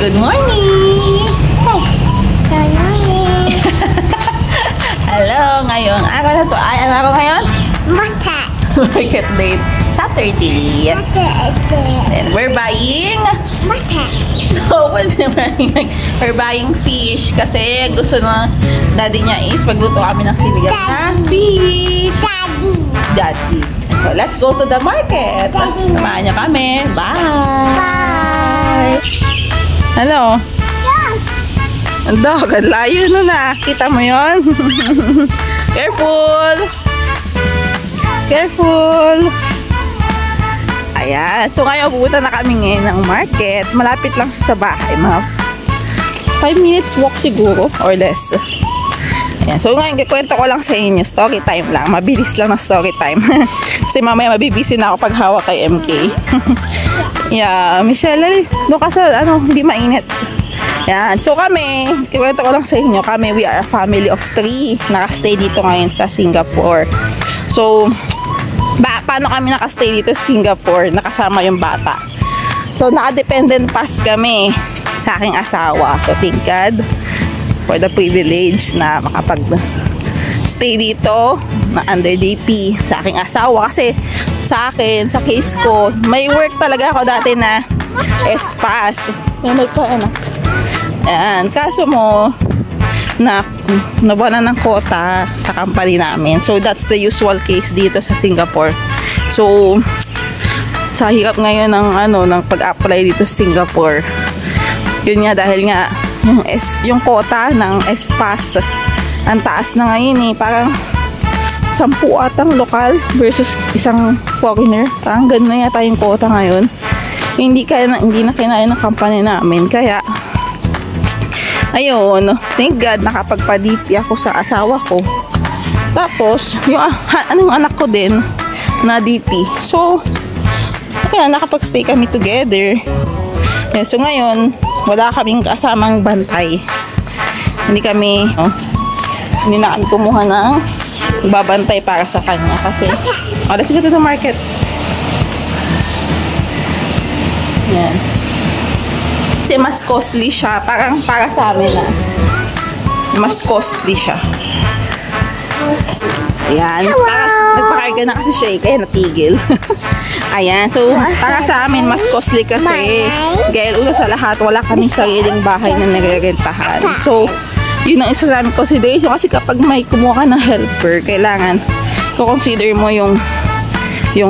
Good morning! Oh. Good morning! Hello! Ngayong araw na to ay, ano araw ngayon? Market! Market date. Saturday. And we're buying? Market! No, we're buying fish kasi gusto na daddy niya is magluto kami ng sinigang na fish. Daddy. So, let's go to the market. Samahan niyo kami. Bye! Bye! Hello? Yes! Ang dog, layo nun na. Kita mo yun? Careful! Careful! Ayan. So, ngayon, pupunta na kami ngayon ng market. Malapit lang siya sa bahay. Mga 5 minutes walk siguro or less. Ayan. So, ngayon, kikwento ko lang sa inyo. Story time lang. Mabilis lang na story time. Kasi mamaya mabibisi na ako pag hawak kay MK. Yeah. Michelle, doon ka sa, hindi mainit. Ayan. So, kami, kikwento ko lang sa inyo. Kami, we are a family of 3. Nakastay dito ngayon sa Singapore. So, paano kami nakastay dito sa Singapore? Nakasama yung bata. So, naka-dependent pass kami sa aking asawa. So, thank God for the privilege na makapag-stay dito na under DP sa aking asawa. Kasi sa akin, sa case ko, may work talaga ako dati na S-Pass. May magpa-anak. Ayan. Kaso mo, nabawalan ng quota sa company namin. So, that's the usual case dito sa Singapore. So, sa hirap ngayon ng pag-apply dito sa Singapore. Yun nga, dahil nga, yung quota ng S-Pass, ang taas na ngayon eh. Parang 10 atang lokal versus isang foreigner. Parang ganun na yata yung quota ngayon. Hindi na kinaya ng company namin. Kaya, ayun, thank God nakapagpa-DP ako sa asawa ko. Tapos, yung anak ko din na DP. So, kaya nakapag-stay kami together. Yeah, so ngayon, wala kaming kasamang bantay. Hindi na kami kumuha ng babantay para sa kanya. Kasi, let's go to the market. Yan. Kasi mas costly siya. Parang para sa amin na. Mas costly siya. Ayan. Nagpakarga na kasi siya kaya natigil. Ayan. So, para sa amin, mas costly kasi. Dahil una sa lahat, wala kaming sariling bahay na nagre-rentahan. So, yun ang isa namin consideration. Kasi kapag may kumuha ka ng helper, kailangan consider mo yung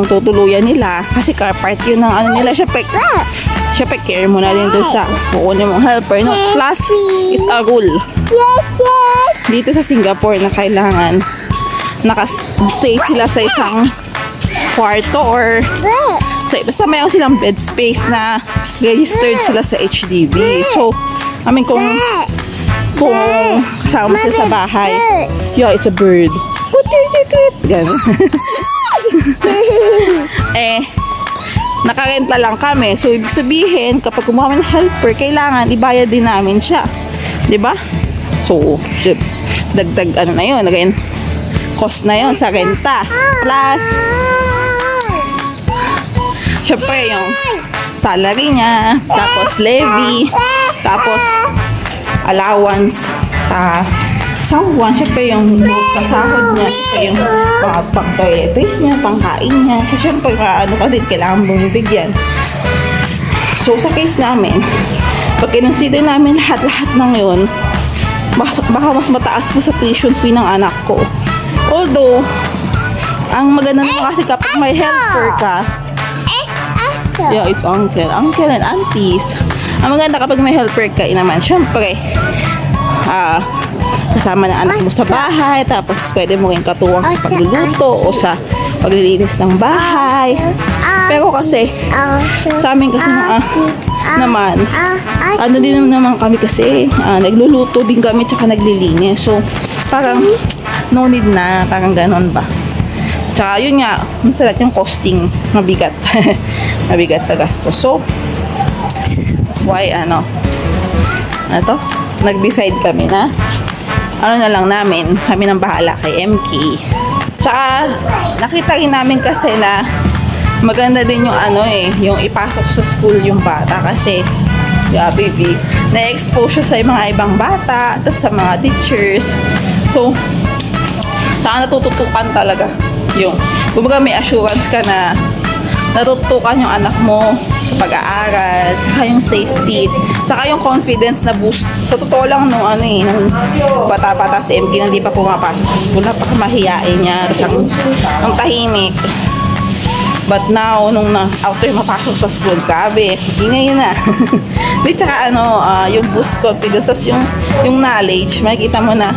tutuluyan nila. Kasi part yun ng nila. Siyempre, care mo na din doon sa kukunin mong helper. No? Plus, it's a rule. Dito sa Singapore na kailangan nakastay sila sa isang kwarto or basta mayroon silang bed space na registered sila sa HDB. So, kung kasama sila sa bahay, it's a bird. Ganun. Nakarenta lang kami. So, ibig sabihin, kapag kumuha ng helper, kailangan ibayad din namin siya. Diba? So, dagdag na yun. Again, cost na yun sa renta. Plus, syempre yung salary niya, tapos levy, tapos allowance sa isang buwan. Syempre yung note sa sahod niya, syempre yung pang-toiletries niya, pangkain niya. So, syempre, ka din, kailangan bumibigyan. So, sa case namin, pag kinonsider namin lahat-lahat ng yun, baka mas mataas pa sa tuition fee ng anak ko. Although, ang maganda naman kasi kapag may helper ka, yeah, it's uncle and aunties. Ang maganda kapag may helper ka, naman, syempre, kasama ng anak mo sa bahay, tapos pwede mo rin katuwang sa pagluluto o sa paglilinis ng bahay. Pero kasi, sa amin kasi naman, din naman kami kasi, nagluluto din kami tsaka naglilinis. So, parang, no need na, parang ganon ba. Tsaka, yun nga, masalat yung costing, mabigat. Mabigat na gasto. So, that's why, nag-decide kami na, na lang namin, kami nang bahala kay MK. Tsaka, nakita rin namin kasi na maganda din yung yung ipasok sa school yung bata kasi Grabe, V. Na-expose siya sa mga ibang bata, tapos sa mga teachers. So, saka natututukan talaga yung, kumbaga may assurance ka na natutukan yung anak mo sa pag-aaral, saka yung safety, saka yung confidence na boost. Sa totoo lang nung nung bata-bata si MK na hindi pa pumapasok sa school, napakamahiyain niya, tapos ang tahimik. But now, nung after mapasok sa school, grabe, ingay na. Di, tsaka yung boost confidence, yung knowledge, makikita mo na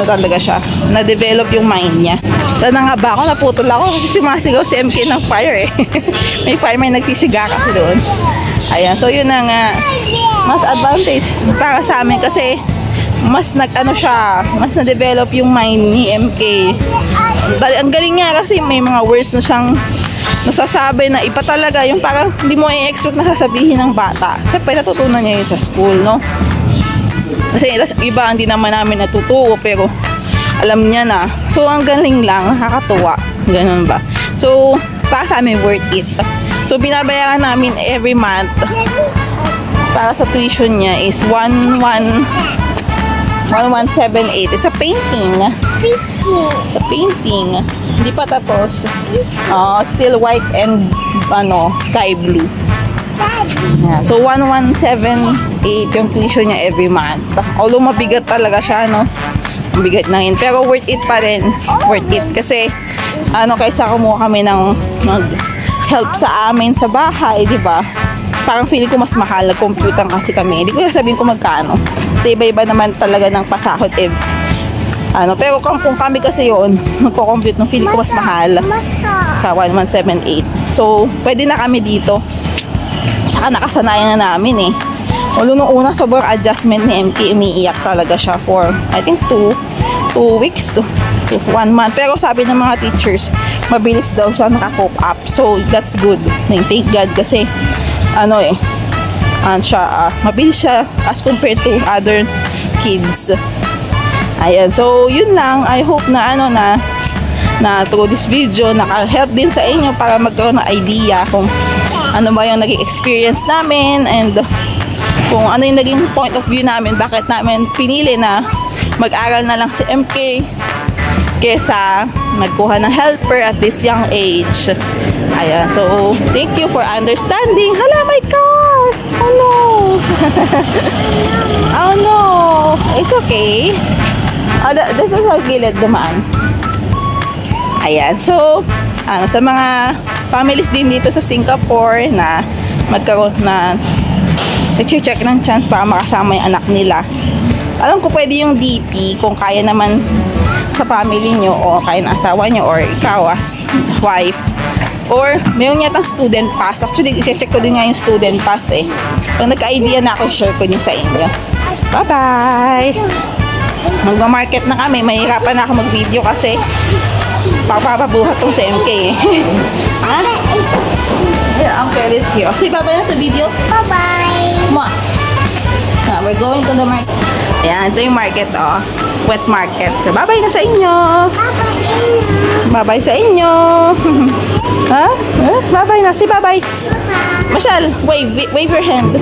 talaga siya, na-develop yung mind niya. Sana nga ba ako, naputol ako kasi sumasigaw si MK ng fire eh. May fireman nagsisiga kasi doon. Ayan, so yun ang mas advantage para sa amin kasi mas mas na-develop yung mind ni MK. Ang galing nga kasi may mga words na siyang nasasabi na iba talaga, yung parang hindi mo i-expect na sasabihin ng bata. Siyempre natutunan niya yun sa school, no? Kasi iba hindi naman namin natuturo pero alam niya na. So ang galing lang, nakakatuwa. Ganun ba? So para sa amin worth it. So binabayaran namin every month para sa tuition niya is 1178. It's a painting. It's a painting. Hindi pa tapos. Still white and sky blue. Yeah. So 1178 yung tuition niya every month. Although mabigat talaga siya, no? Mabigat na yun. Pero worth it pa rin. Worth it. Kasi kaysa kumuha kami ng help sa amin sa bahay, di ba? Parang feeling ko mas mahal. Nag-computer kasi kami. Hindi ko na sabihin kung magkano. Kasi iba-iba naman talaga ng pasahod pero kung kami kasi yun, magko-compute ng feeling ko mas mahal sa 1178. So, pwede na kami dito. Saka nakasanayan na namin eh. Nung una, sobrang adjustment ni MK, umiiyak talaga siya for, I think, 2 weeks to 1 month. Pero sabi ng mga teachers, mabilis daw siya naka-cope up. So, that's good. Thank God kasi, mabilis siya as compared to other kids. Ayan, so yun lang. I hope na na through this video naka-help din sa inyo para magkaroon ng idea kung ano ba yung naging experience namin and kung ano yung naging point of view namin, bakit namin pinili na mag-aral na lang si MK kesa nagkuha ng helper at this young age. Ayan, so thank you for understanding. Hala, my God! Oh no! Oh no! It's okay. This is a gilid dumaan. Ayan, so sa mga families din dito sa Singapore na magkaroon na nag-check ng chance para makasama yung anak nila, alam ko pwede yung DP kung kaya naman sa family nyo o kaya ng asawa nyo or ikaw as wife or mayroon yatang student pass. Actually, i-check ko din nga yung student pass eh. Pag nagka-idea na ako, share ko din sa inyo. Bye-bye! Magma-market na kami. Mahirapan na ako mag-video kasi papapabuhat tong sa MK eh. Ha? Yeah, Uncle is here. So, bye-bye na sa video? Bye-bye. We're going to the market. Ayan, ito yung market, wet market. So, bye-bye na sa inyo. Bye-bye sa inyo. Ha? Bye-bye na. Say bye-bye. Michelle, wave your hand.